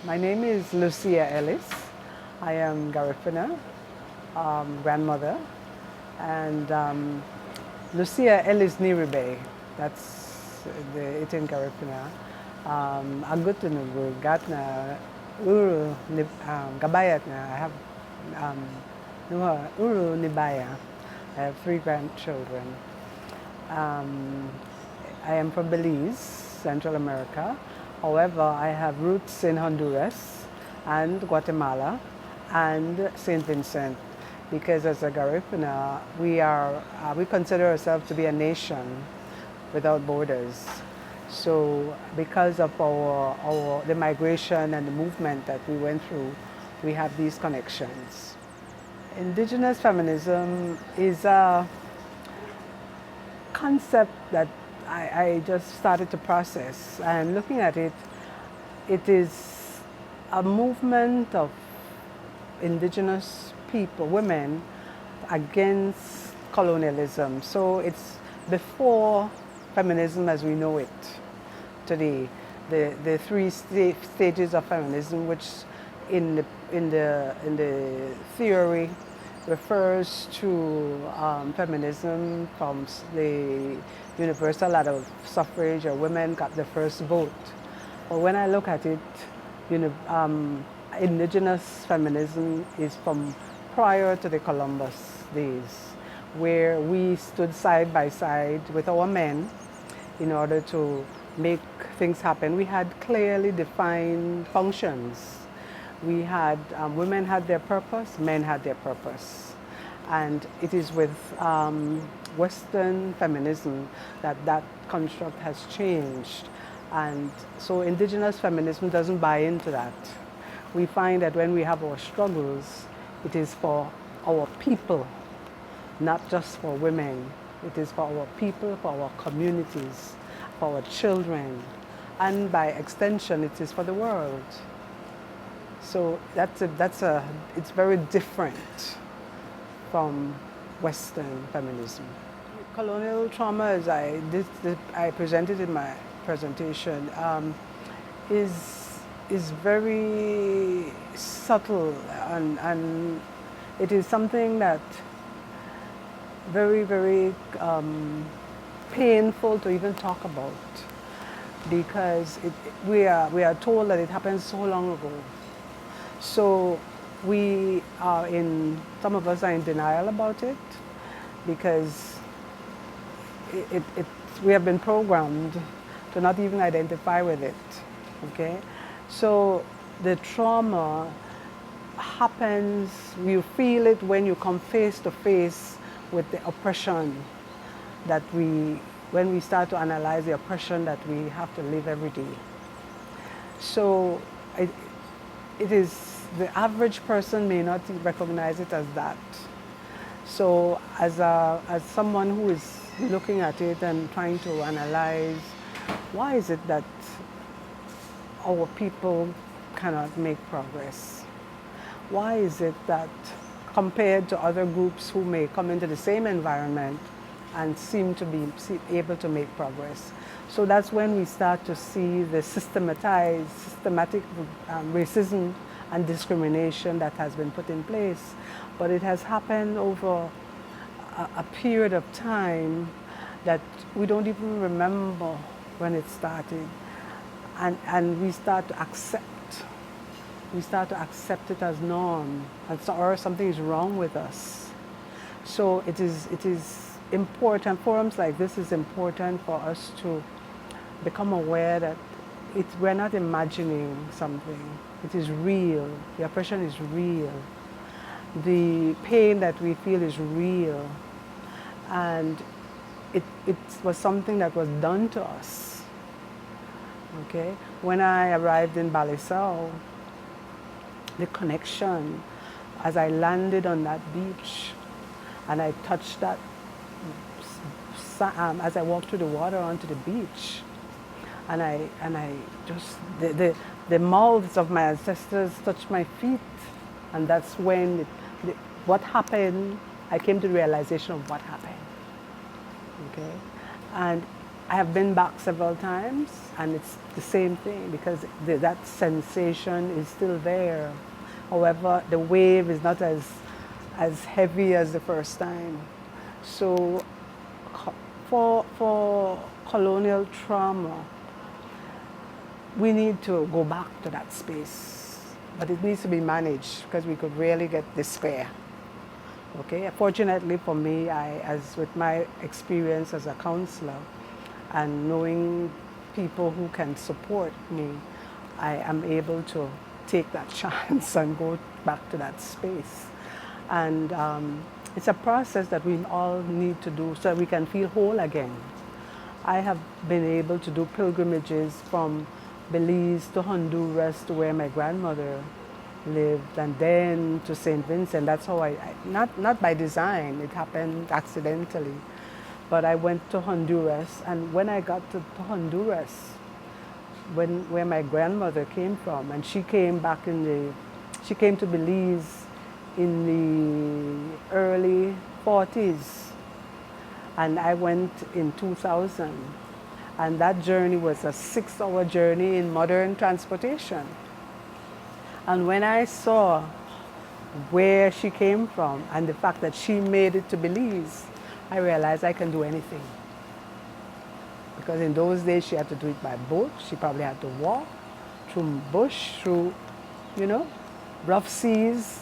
My name is Lucia Ellis. I am Garifuna, grandmother, and Lucia Ellis Niribe. That's it in Garifuna. Agutunugu Gatna Uru Gabayat na. I have Uru Nibaya. I have 3 grandchildren. I am from Belize, Central America. However, I have roots in Honduras and Guatemala and St. Vincent, because as a Garifuna, we consider ourselves to be a nation without borders. So because of the migration and the movement that we went through, we have these connections. Indigenous feminism is a concept that I just started to process, and looking at it, it is a movement of indigenous people, women, against colonialism. So it's before feminism as we know it today. The 3 stages of feminism, which in the theory refers to feminism from the universal ladder of suffrage, or women got the first vote. But when I look at it, indigenous feminism is from prior to the Columbus days, where we stood side by side with our men in order to make things happen. We had clearly defined functions. We had, women had their purpose, men had their purpose. And it is with Western feminism that construct has changed. And so indigenous feminism doesn't buy into that. We find that when we have our struggles, it is for our people, not just for women. It is for our people, for our communities, for our children, and by extension, it is for the world. So it's very different from Western feminism. Colonial trauma, as I presented in my presentation, is very subtle, and it is something that very painful to even talk about, because we are told that it happened so long ago. So some of us are in denial about it, because we have been programmed to not even identify with it, okay? So the trauma happens, you feel it when you come face to face with the oppression that when we start to analyze the oppression that we have to live every day. So it is, the average person may not recognize it as that. So as someone who is looking at it and trying to analyze, why is it that our people cannot make progress? Why is it that compared to other groups who may come into the same environment and seem to be able to make progress? So that's when we start to see the systematic racism and discrimination that has been put in place. But it has happened over a period of time that we don't even remember when it started. And we start to accept it as norm, or something is wrong with us. So it is important, forums like this is important for us to become aware that we're not imagining something. It is real. The oppression is real. The pain that we feel is real. And it was something that was done to us. Okay? When I arrived in Belize, the connection, as I landed on that beach and I touched that, as I walked through the water onto the beach, and I just, the mouths of my ancestors touched my feet, and that's when what happened, I came to the realization of what happened. Okay? And I have been back several times, and it's the same thing because that sensation is still there. However, the wave is not as heavy as the first time. So for colonial trauma, we need to go back to that space, but it needs to be managed because we could really get despair. Okay, fortunately for me, as with my experience as a counselor and knowing people who can support me, I am able to take that chance and go back to that space. And it's a process that we all need to do so that we can feel whole again. I have been able to do pilgrimages from Belize to Honduras to where my grandmother lived, and then to St. Vincent. That's how not by design, it happened accidentally. But I went to Honduras, and when I got to Honduras, where my grandmother came from, and she came to Belize in the early 40s, and I went in 2000. And that journey was a 6-hour journey in modern transportation. And when I saw where she came from and the fact that she made it to Belize, I realized I can do anything. Because in those days she had to do it by boat, she probably had to walk through bush, through, rough seas,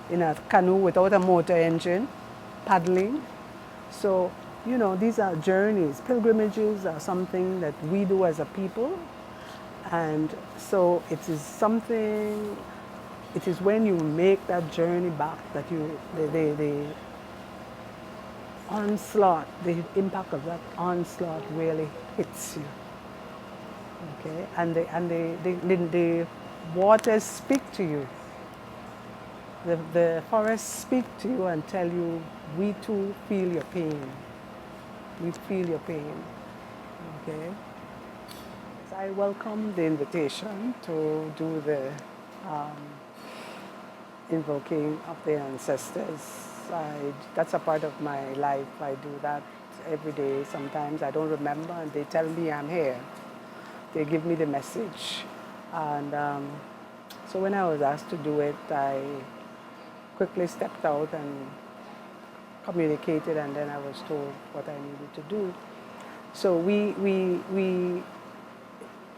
in a canoe without a motor engine, paddling. So, these are journeys. Pilgrimages are something that we do as a people. And so it is when you make that journey back that the onslaught, the impact of that onslaught really hits you. Okay? And the waters speak to you. The forests speak to you and tell you, we too feel your pain. We feel your pain. Okay? So I welcome the invitation to do the invoking of the ancestors. That's a part of my life. I do that every day. Sometimes I don't remember, and they tell me I'm here. They give me the message. And so when I was asked to do it, I quickly stepped out and communicated, and then I was told what I needed to do. So we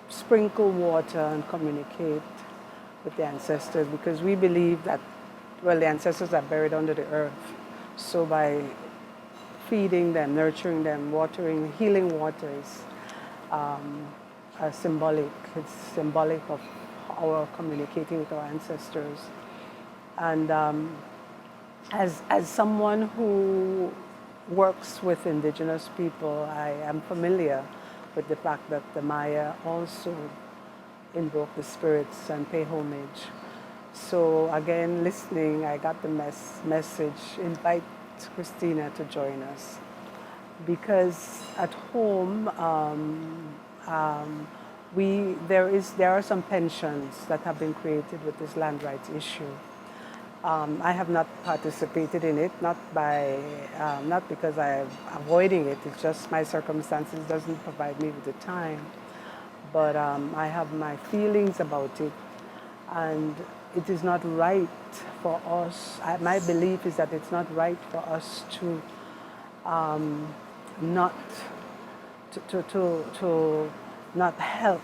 sprinkle water and communicate with the ancestors because we believe that, the ancestors are buried under the earth. So by feeding them, nurturing them, watering, healing waters are symbolic. It's symbolic of our communicating with our ancestors. And as someone who works with indigenous people, I am familiar with the fact that the Maya also invoke the spirits and pay homage. So again, listening, I got the message, invite Christina to join us. Because at home, there are some pensions that have been created with this land rights issue. I have not participated in it, not because I'm avoiding it. It's just my circumstances doesn't provide me with the time. But I have my feelings about it, and it is not right for us. My belief is that it's not right for us to not help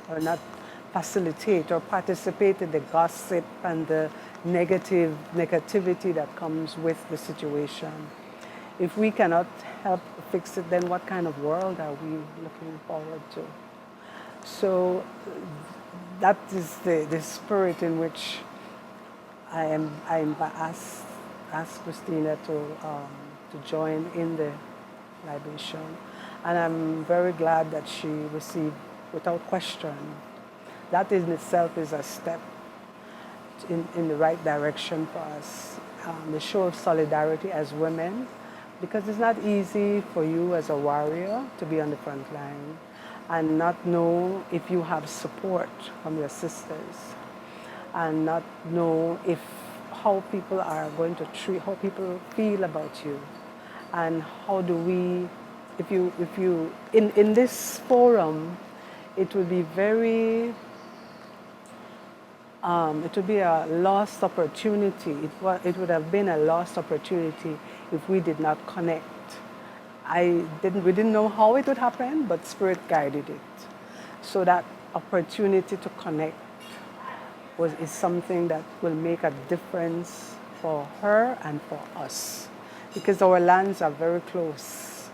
or not facilitate or participate in the gossip and the negativity that comes with the situation. If we cannot help fix it, then what kind of world are we looking forward to? So that is the spirit in which I asked Christina to join in the libation. And I'm very glad that she received without question. That in itself is a step in the right direction for us. The show of solidarity as women, because it's not easy for you as a warrior to be on the front line and not know if you have support from your sisters, and not know how people are going to treat, how people feel about you, and how do we in this forum, it would be very, it would be a lost opportunity. It would have been a lost opportunity if we did not connect. We didn't know how it would happen, but Spirit guided it. So that opportunity to connect is something that will make a difference for her and for us, because our lands are very close.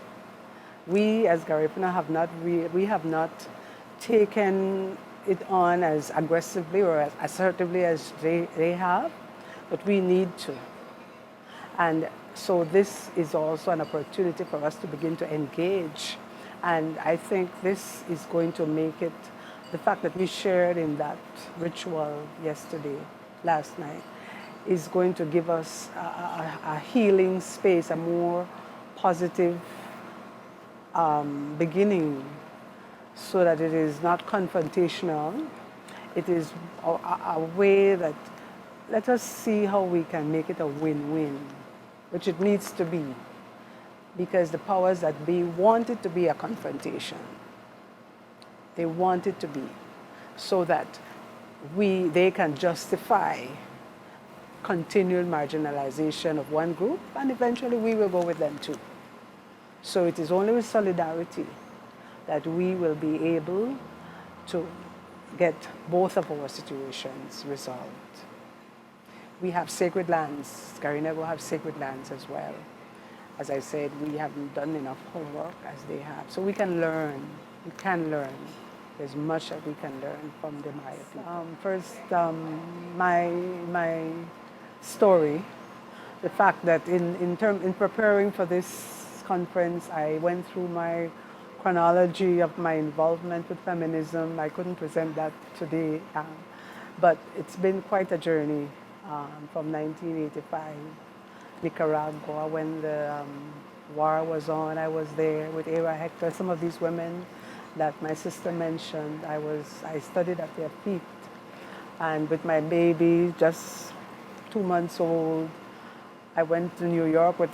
We as Garifuna have not taken it on as aggressively or as assertively as they have, but we need to. And so this is also an opportunity for us to begin to engage. And I think this is going to make it, the fact that we shared in that ritual last night, is going to give us a healing space, a more positive beginning, so that it is not confrontational. It is a way that, let us see how we can make it a win-win, which it needs to be, because the powers that be want it to be a confrontation. They want it to be, so that they can justify continued marginalization of one group, and eventually we will go with them too. So it is only with solidarity that we will be able to get both of our situations resolved. We have sacred lands. Garinagu have sacred lands as well. As I said, we haven't done enough homework as they have. So we can learn. We can learn. There's much that we can learn from the Maya people. First, my story, the fact that in preparing for this conference, I went through my chronology of my involvement with feminism. I couldn't present that today, but it's been quite a journey from 1985, Nicaragua, when the war was on. I was there with Era Hector. Some of these women that my sister mentioned, I studied at their feet. And with my baby, just 2 months old, I went to New York with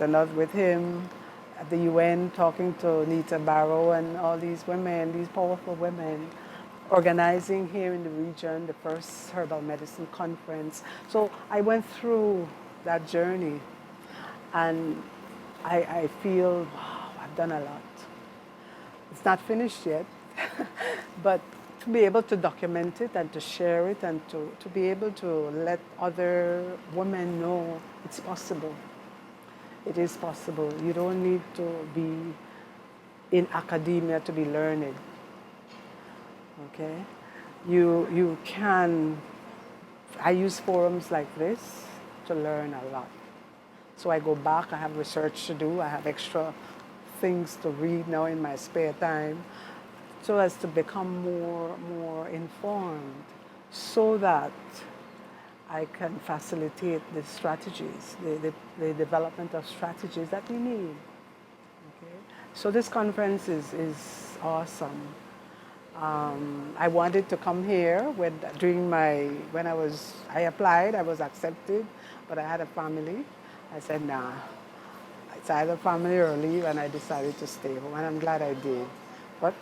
him at the UN, talking to Nita Barrow and all these women, these powerful women, organizing here in the region the first herbal medicine conference. So I went through that journey, and I feel, wow, I've done a lot. It's not finished yet, but to be able to document it and to share it and to be able to let other women know it's possible. It is possible. You don't need to be in academia to be learned. Okay? You can, I use forums like this to learn a lot. So I go back, I have research to do, I have extra things to read now in my spare time, so as to become more informed, so that I can facilitate the strategies, the development of strategies that we need. Okay? So this conference is awesome. I wanted to come here when I applied, I was accepted, but I had a family. I said, nah, it's either family or leave, and I decided to stay home, and I'm glad I did. But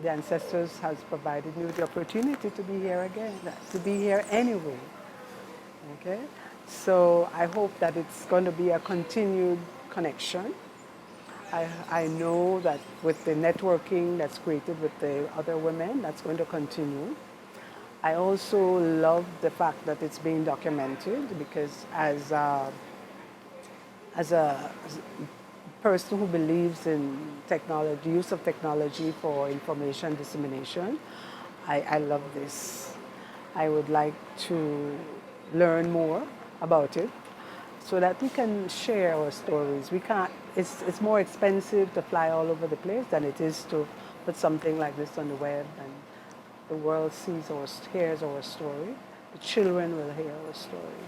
the ancestors has provided me with the opportunity to be here again, to be here anyway. Okay? So I hope that it's going to be a continued connection. I know that with the networking that's created with the other women, that's going to continue. I also love the fact that it's being documented, because as a person who believes in technology, use of technology for information dissemination, I love this. I would like to learn more about it so that we can share our stories. We can't, it's more expensive to fly all over the place than it is to put something like this on the web, and the world hears our story. The children will hear our story.